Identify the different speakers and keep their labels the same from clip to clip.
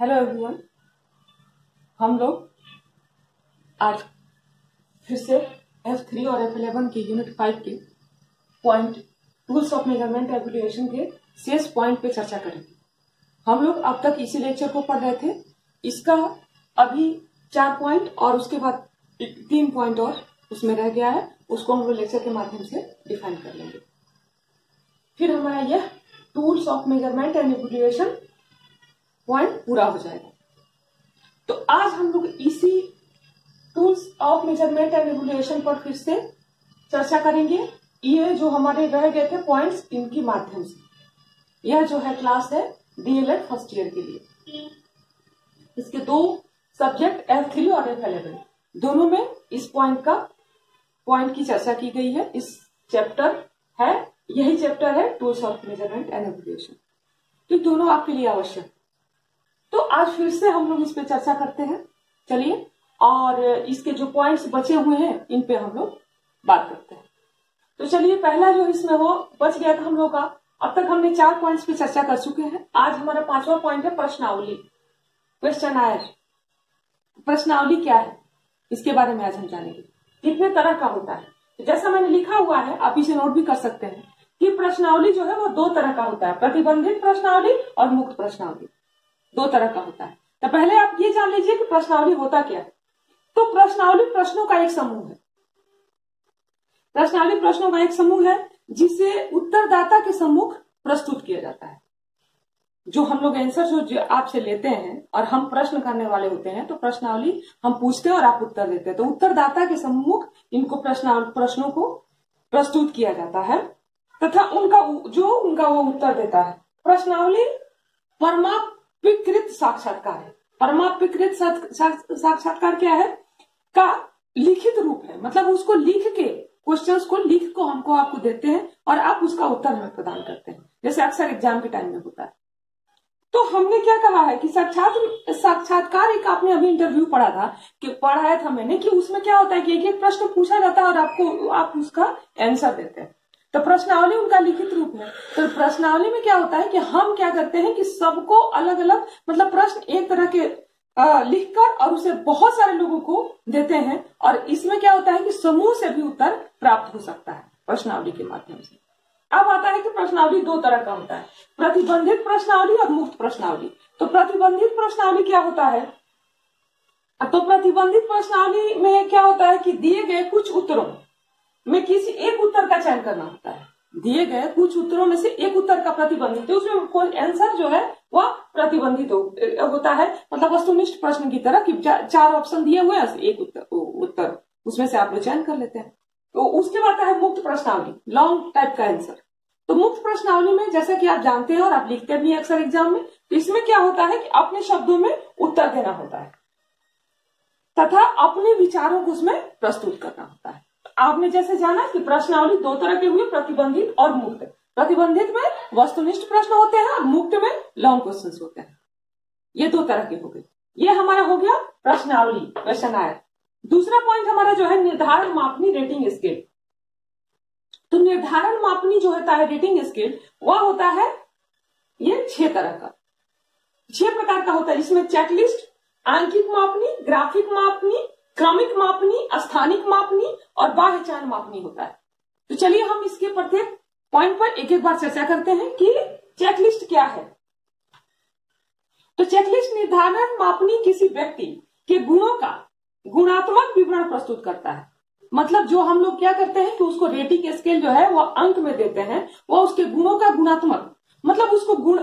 Speaker 1: Hello everyone. हम लोग आज फिर से F3 और F11 के यूनिट 5 के point tools of measurement evaluation के शेष पॉइंट पे चर्चा करेंगे। हम लोग अब तक इसी लेक्चर को पढ़ रहे थे। इसका अभी 4 पॉइंट और उसके बाद 3 पॉइंट और उसमें रह गया है, उसको हम लोग लेक्चर के माध्यम से डिफाइन कर लेंगे। फिर हमारा यह tools of measurement and evaluation point पूरा हो जाएगा। तो आज हम लोग इसी tools of measurement and evaluation पर फिर से चर्चा करेंगे। ये जो हमारे रह गए थे पॉइंट्स, इनके माध्यम से यह जो है क्लास है डीएलएड फर्स्ट ईयर के लिए। इसके 2 सब्जेक्ट F3 और F11 दोनों में इस पॉइंट की चर्चा की गई है। इस चैप्टर है, यही चैप्टर है tools of measurement and evaluation. तो दोनों आपके लिए आवश्यक। तो आज फिर से हम लोग इस पे चर्चा करते हैं। चलिए, और इसके जो पॉइंट्स बचे हुए हैं इन पे हम लोग बात करते हैं। तो चलिए, पहला जो इसमें वो बच गया था हम लोग का, अब तक हमने 4 पॉइंट्स पे चर्चा कर चुके हैं। आज हमारा 5वां पॉइंट है प्रश्नावली, क्वेश्चनायर। प्रश्नावली क्या है, इसके बारे में आज हम जानेंगे। कितने तरह का होता है, जैसा मैंने लिखा हुआ है आप इसे नोट भी कर सकते हैं कि प्रश्नावली जो है वो 2 तरह का होता है, प्रतिबंधित प्रश्नावली और मुक्त प्रश्नावली। 2 तरह का होता है। तो पहले आप ये जान लीजिए कि प्रश्नावली होता क्या है। तो प्रश्नावली प्रश्नों का एक समूह है। प्रश्नावली प्रश्नों का एक समूह है जिसे उत्तरदाता के सम्मुख प्रस्तुत किया जाता है। जो हम लोग आंसर जो आपसे लेते हैं और हम प्रश्न करने वाले होते हैं, तो प्रश्नावली हम पूछते हैं और आप उत्तर देते हैं। तो उत्तरदाता के सम्मुख इनको प्रश्नों को प्रस्तुत किया जाता है तथा उनका वो उत्तर देता है। प्रश्नावली परमापिकृत साक्षात्कार है। परमापिकृत साक्षात्कार क्या है का लिखित रूप है, मतलब उसको लिख के, क्वेश्चंस को लिख को हमको आपको देते हैं और आप उसका उत्तर हमें प्रदान करते हैं, जैसे अक्सर एग्जाम के टाइम में होता है। तो हमने क्या कहा है कि साक्षात्कार एक आपने अभी इंटरव्यू पढ़ाया था मैंने, कि उसमें क्या होता है कि एक प्रश्न पूछा जाता है और आप उसका आंसर देते हैं। तो प्रश्नावली उनका लिखित रूप है। तो प्रश्नावली में क्या होता है कि हम क्या करते हैं कि सबको अलग अलग, मतलब प्रश्न एक तरह के लिखकर और उसे बहुत सारे लोगों को देते हैं, और इसमें क्या होता है कि समूह से भी उत्तर प्राप्त हो सकता है प्रश्नावली के माध्यम से। अब आता है कि प्रश्नावली 2 तरह का होता है, प्रतिबंधित प्रश्नावली और मुक्त प्रश्नावली। तो प्रतिबंधित प्रश्नावली क्या होता है, तो प्रतिबंधित प्रश्नावली में क्या होता है कि दिए गए कुछ उत्तरों में किसी एक उत्तर का चयन करना होता है। दिए गए कुछ उत्तरों में से एक उत्तर का प्रतिबंधित, उसमें कोई आंसर जो है वह प्रतिबंधित होता है, मतलब वस्तुनिष्ठ प्रश्न की तरह कि 4 ऑप्शन दिए हुए हैं, एक उत्तर उसमें से आप लोग चयन कर लेते हैं। तो उसके बाद है मुक्त प्रश्नावली, लॉन्ग टाइप का आंसर। तो मुक्त प्रश्नावली में जैसा कि आप जानते हैं और आप लिखते भी हैं अक्सर एग्जाम में, तो इसमें क्या होता है कि अपने शब्दों में उत्तर देना होता है तथा अपने विचारों को उसमें प्रस्तुत करना होता है। आपने जैसे जाना कि प्रश्नावली 2 तरह के हुए, प्रतिबंधित और मुक्त। प्रतिबंधित में वस्तुनिष्ठ प्रश्न होते हैं और मुक्त में लॉन्ग क्वेश्चंस होते हैं। ये 2 तरह के हो गए। ये हमारा हो गया प्रश्नावली, क्वेश्चनायर। दूसरा पॉइंट हमारा जो है निर्धारण मापनी रेटिंग स्केल। तो निर्धारण मापनी जो होता है रेटिंग स्केल, वह होता है ये 6 तरह का, 6 प्रकार का होता है। इसमें चेकलिस्ट, आंकिक मापनी, ग्राफिक मापनी, क्रमिक मापनी, स्थानिक मापनी और बाह्य चयन मापनी होता है। तो चलिए हम इसके प्रत्येक पॉइंट पर एक एक बार चर्चा करते हैं कि चेकलिस्ट क्या है। तो चेकलिस्ट निर्धारण मापनी किसी व्यक्ति के गुणों का गुणात्मक विवरण प्रस्तुत करता है। मतलब जो हम लोग क्या करते हैं कि उसको रेटिंग स्केल जो है वो अंक में देते हैं, वो उसके गुणों का गुणात्मक, मतलब उसको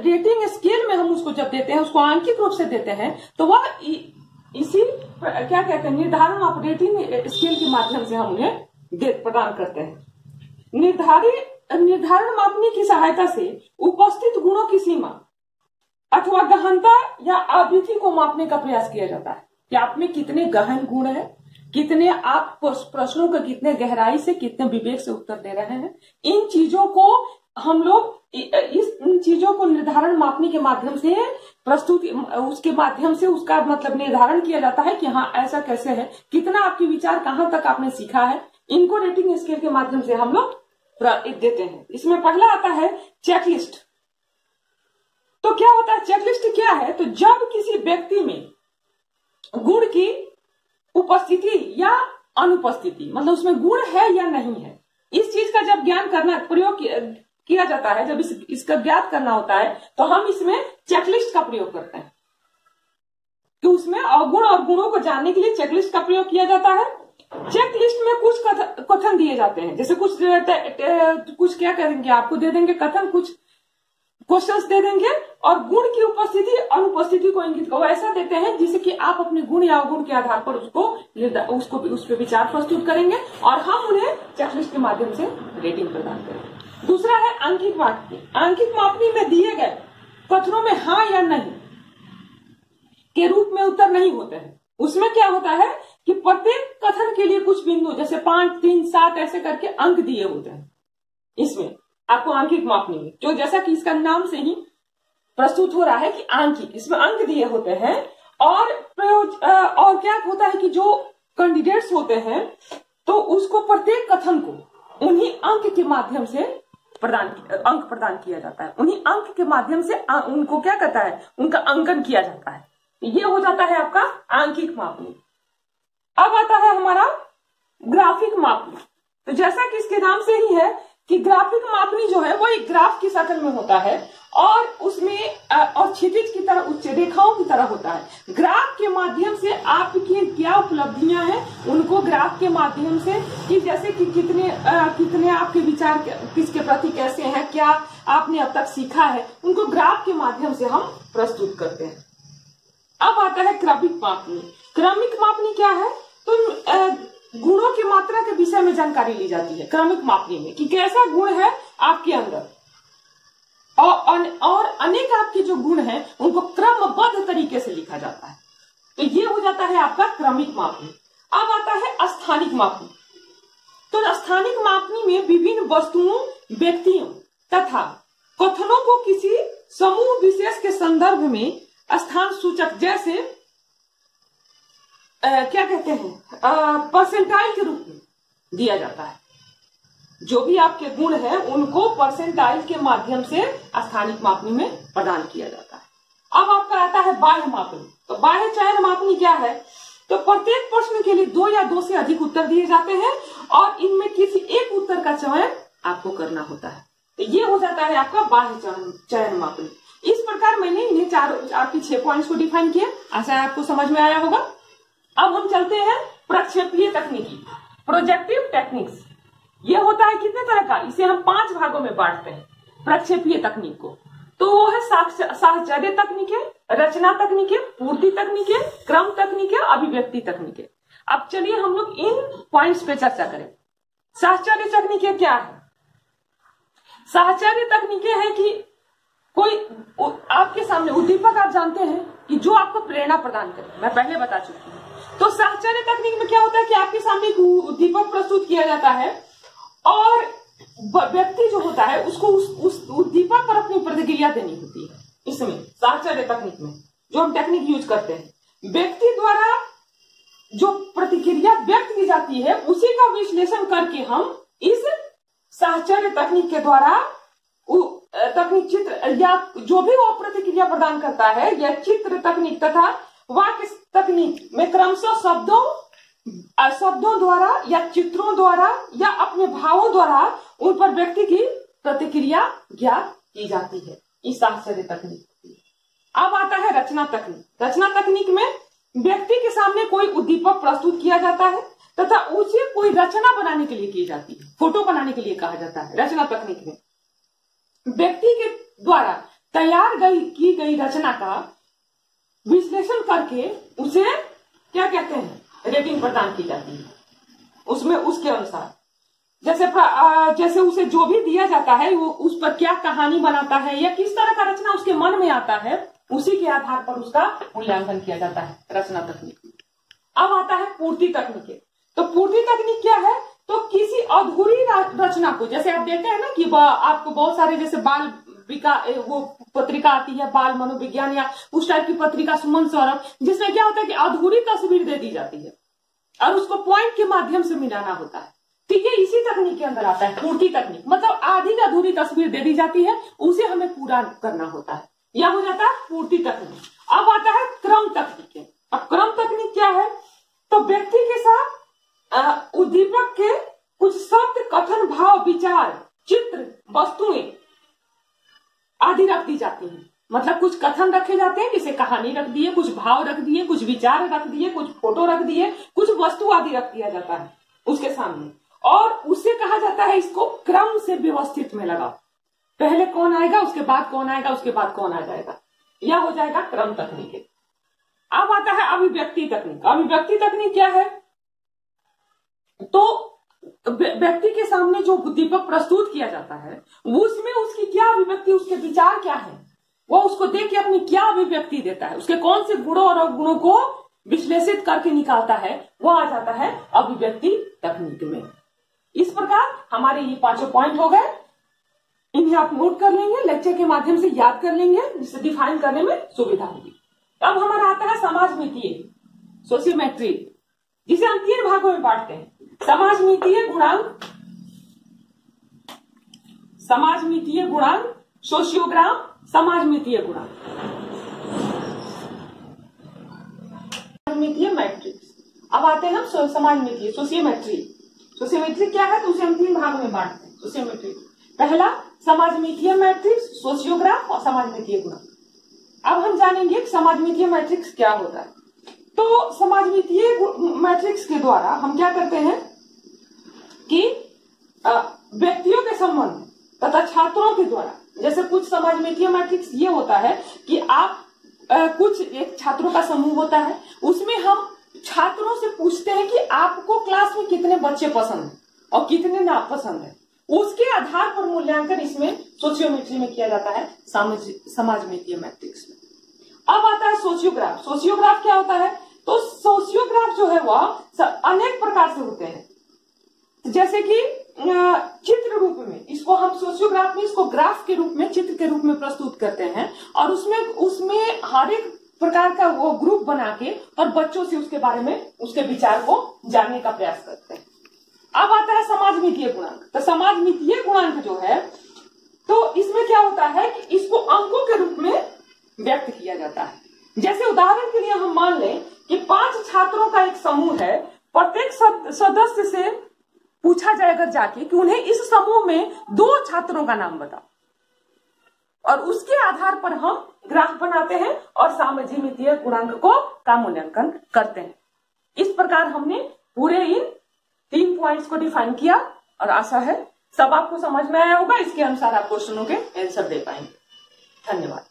Speaker 1: रेटिंग स्केल में हम उसको जब देते हैं, उसको आंकिक रूप से देते हैं, तो वह इसी क्या कहते हैं निर्धारण आप रेटिंग स्केल के माध्यम से हम उन्हें प्रदान करते हैं। निर्धारण मापनी की सहायता से उपस्थित गुणों की सीमा अथवा गहनता या आवृत्ति को मापने का प्रयास किया जाता है कि आप में कितने गहन गुण है, कितने आप प्रश्नों का कितने गहराई से, कितने विवेक से उत्तर दे रहे हैं। इन चीजों को हम लोग इन चीजों को निर्धारण मापनी के माध्यम से प्रस्तुति, उसके माध्यम से उसका मतलब निर्धारण किया जाता है कि हाँ ऐसा कैसे है, कितना आपके विचार कहाँ तक आपने सीखा है। इनको रेटिंग स्केल के माध्यम से हम लोग देते हैं। इसमें पहला आता है चेकलिस्ट। तो क्या होता है, चेकलिस्ट क्या है, तो जब किसी व्यक्ति में गुण की उपस्थिति या अनुपस्थिति, मतलब उसमें गुण है या नहीं है, इस चीज का जब ज्ञान करना प्रयोग किया जाता है, जब इसका ज्ञात करना होता है, तो हम इसमें चेकलिस्ट का प्रयोग करते हैं कि उसमें अवगुण और गुणों को जानने के लिए चेकलिस्ट का प्रयोग किया जाता है। चेकलिस्ट में कुछ कथन दिए जाते हैं, जैसे कुछ क्या करेंगे, आपको दे देंगे कथन, कुछ क्वेश्चंस दे देंगे और गुण की उपस्थिति अनुपस्थिति को इंगित को ऐसा देते हैं जिससे कि आप अपने गुण या अवगुण के आधार पर उसको उस पर विचार प्रस्तुत करेंगे और हम उन्हें चेकलिस्ट के माध्यम से रेटिंग प्रदान करेंगे। दूसरा है अंकित मापनी। अंकित मापनी में दिए गए कथनों में हाँ या नहीं के रूप में उत्तर नहीं होते हैं। उसमें क्या होता है कि प्रत्येक कथन के लिए कुछ बिंदु, जैसे 5, 3, 7 ऐसे करके अंक दिए होते हैं इसमें आपको आंकिक मापनी में, जो जैसा कि इसका नाम से ही प्रस्तुत हो रहा है कि आंकिक, इसमें अंक दिए होते हैं। और और क्या होता है कि जो कैंडिडेट्स होते हैं तो उसको प्रत्येक कथन को उन्हीं अंक के माध्यम से अंक प्रदान किया जाता है, उन्हीं अंक के माध्यम से उनको क्या कहता है, उनका अंकन किया जाता है। ये हो जाता है आपका आंकिक मापनी। अब आता है हमारा ग्राफिक मापनी। तो जैसा कि इसके नाम से ही है कि ग्राफिक मापनी जो है वो एक ग्राफ की शक्ल में होता है और उसमें और क्षितिज की तरह उच्च रेखाओं की तरह होता है। ग्राफ के माध्यम से आपकी क्या उपलब्धियां हैं उनको ग्राफ के माध्यम से, कि जैसे कि कितने आपके विचार किसके प्रति कैसे हैं, क्या आपने अब तक सीखा है, उनको ग्राफ के माध्यम से हम प्रस्तुत करते हैं। अब आता है क्रमिक मापनी। क्रमिक मापनी क्या है, तो गुणों की मात्रा के विषय में जानकारी ली जाती है क्रमिक मापनी में, कि कैसा गुण है आपके अंदर और अनेक आपके जो गुण हैं उनको क्रमबद्ध तरीके से लिखा जाता है। तो ये हो जाता है आपका क्रमिक मापनी। अब आता है स्थानिक मापनी। तो स्थानिक मापनी में विभिन्न वस्तुओं, व्यक्तियों तथा कथनों को किसी समूह विशेष के संदर्भ में स्थान सूचक, जैसे क्या कहते हैं, परसेंटाइल के रूप में दिया जाता है। जो भी आपके गुण हैं उनको परसेंटाइल के माध्यम से स्थानिक मापनी में प्रदान किया जाता है। अब आपका आता है बाह्य मापनी। तो बाह्य चयन मापनी क्या है, तो प्रत्येक प्रश्न के लिए 2 या 2 से अधिक उत्तर दिए जाते हैं और इनमें किसी एक उत्तर का चयन आपको करना होता है। तो ये हो जाता है आपका बाह्य चयन मापनी। इस प्रकार मैंने इन्हें आपकी 6 पॉइंट्स को डिफाइन किया। आशा है आपको समझ में आया होगा। अब हम चलते हैं प्रक्षेपीय तकनीकी, प्रोजेक्टिव टेक्निक्स। ये होता है कितने तरह का, इसे हम 5 भागों में बांटते हैं प्रक्षेपीय तकनीक को। तो वो है साहचर्य तकनीकें, रचना तकनीकें, पूर्ति तकनीकें, क्रम तकनीकें, अभिव्यक्ति तकनीकें। अब चलिए हम लोग इन पॉइंट्स पे चर्चा करें। साहचर्य तकनीकें क्या है? साहचर्य तकनीकें है कि कोई आपके सामने उद्दीपक, आप जानते हैं कि जो आपको प्रेरणा प्रदान करे, मैं पहले बता चुकी हूँ। तो साहचर्य तकनीक में क्या होता है कि आपके सामने एक उद्दीपक प्रस्तुत किया जाता है और व्यक्ति जो होता है उसको उस उद्दीपक पर अपनी प्रतिक्रिया देनी होती है। इसमें साहचर्य तकनीक में जो हम टेक्निक यूज करते हैं, व्यक्ति द्वारा जो प्रतिक्रिया व्यक्त की जाती है उसी का विश्लेषण करके हम इस साहचर्य तकनीक के द्वारा तकनीक चित्र या जो भी वो प्रतिक्रिया प्रदान करता है, या चित्र तकनीक तथा वाक्य तकनीक में क्रमशः शब्दों द्वारा या चित्रों द्वारा या अपने भावों द्वारा उन पर व्यक्ति की प्रतिक्रिया ज्ञात की जाती है। इस साहचर्य तकनीक। अब आता है रचना तकनीक। रचना तकनीक में व्यक्ति के सामने कोई उद्दीपक प्रस्तुत किया जाता है तथा उसे कोई रचना बनाने के लिए की जाती है, फोटो बनाने के लिए कहा जाता है। रचना तकनीक में व्यक्ति के द्वारा तैयार की गई रचना का विश्लेषण करके उसे क्या कहते हैं, रेटिंग प्रदान की जाती है। उसमें उसके अनुसार जैसे उसे जो भी दिया जाता है वो उस पर क्या कहानी बनाता है या किस तरह का रचना उसके मन में आता है, उसी के आधार पर उसका मूल्यांकन किया जाता है रचना तकनीक में। अब आता है पूर्ति तकनीक। तो पूर्ति तकनीक क्या है, तो किसी अधूरी रचना को, जैसे आप देखते हैं ना कि आपको बहुत सारे जैसे बाल वो पत्रिका आती है, बाल मनोविज्ञान या उस टाइप की पत्रिका, सुमन सौरभ, जिसमें क्या होता है कि अधूरी तस्वीर दे दी जाती है और उसको पॉइंट के माध्यम से मिलाना होता है। तो ये इसी तकनीक के अंदर आता है, पूर्ति तकनीक। मतलब आधी अधूरी तस्वीर दे दी जाती है, उसे हमें पूरा करना होता है। यह हो जाता है पूर्ति तकनीक। अब आता है क्रम तकनीक। अब क्रम तकनीक क्या है? तो व्यक्ति के साथ उद्दीपक के कुछ शब्द, कथन, भाव, विचार, चित्र, वस्तुएं आदि रख दी जाती हैं। मतलब कुछ कथन रखे जाते हैं, जैसे कहानी रख दिए, कुछ भाव रख दिए, कुछ विचार रख दिए, कुछ फोटो रख दिए, कुछ वस्तु आदि रख दिया जाता है उसके सामने, और उससे कहा जाता है इसको क्रम से व्यवस्थित में लगाओ। पहले कौन आएगा, उसके बाद कौन आएगा, उसके बाद कौन आ जाएगा, यह हो जाएगा क्रम तकनीक। अब आता है अभिव्यक्ति तकनीक। अभिव्यक्ति तकनीक क्या है? तो व्यक्ति के सामने जो उद्दीपक प्रस्तुत किया जाता है उसमें उसकी क्या अभिव्यक्ति, उसके विचार क्या है, वो उसको देख के अपनी क्या अभिव्यक्ति देता है, उसके कौन से गुणों और अवगुणों को विश्लेषित करके निकालता है, वो आ जाता है अभिव्यक्ति तकनीक में। इस प्रकार हमारे ये 5 पॉइंट हो गए। इन्हें आप नोट कर लेंगे, लेक्चर के माध्यम से याद कर लेंगे, जिससे डिफाइन करने में सुविधा होगी। अब हमारा आता है समाजमितीय सोशियोमेट्री, जिसे हम 3 भागों में बांटते हैं। समाजमितीय गुणांक, समाजमितीय गुणांक, सोशियोग्राम, समाजमितीय गुणांक, समाजमितीय मैट्रिक्स। अब आते हैं हम समाजमितीय सोशियोमेट्री। सोशियोमेट्री क्या है? तो उसे हम 3 भाग में बांटते हैं। सोशियोमेट्री पहला समाजमितीय मैट्रिक्स, सोशियोग्राफ और समाजमितीय गुणांक। अब हम जानेंगे समाजमितीय मैट्रिक्स क्या होता है। तो समाजमितीय मैट्रिक्स के द्वारा हम क्या करते हैं कि व्यक्तियों के संबंध तथा छात्रों के द्वारा, जैसे कुछ समाजमितीय मैट्रिक्स ये होता है कि आप कुछ एक छात्रों का समूह होता है, उसमें हम छात्रों से पूछते हैं कि आपको क्लास में कितने बच्चे पसंद हैं और कितने नापसंद है, उसके आधार पर मूल्यांकन इसमें सोशियोमेट्री में किया जाता है, समाजमितीय मैट्रिक्स में। अब आता है सोशियोग्राफ। सोशियोग्राफ क्या होता है? तो सोशियोग्राफ जो है वह अनेक प्रकार से होते हैं, जैसे कि चित्र रूप में, इसको हम सोशियोग्राफ में इसको ग्राफ के रूप में, चित्र के रूप में प्रस्तुत करते हैं, और उसमें हर एक प्रकार का वो ग्रुप बना के और बच्चों से उसके बारे में, उसके विचार को जानने का प्रयास करते हैं। अब आता है समाजमितीय गुणांक। तो समाजमितीय गुणांक जो है, तो इसमें क्या होता है कि इसको अंकों के रूप में व्यक्त किया जाता है। जैसे उदाहरण के लिए हम मान लें कि 5 छात्रों का एक समूह है, प्रत्येक सदस्य से पूछा जाएगा जाके कि उन्हें इस समूह में 2 छात्रों का नाम बताओ, और उसके आधार पर हम ग्राफ बनाते हैं और समाजमितीय गुणांक का मूल्यांकन करते हैं। इस प्रकार हमने पूरे इन 3 पॉइंट्स को डिफाइन किया, और आशा है सब आपको समझ में आया होगा। इसके अनुसार आप क्वेश्चनों के आंसर दे पाएंगे। धन्यवाद।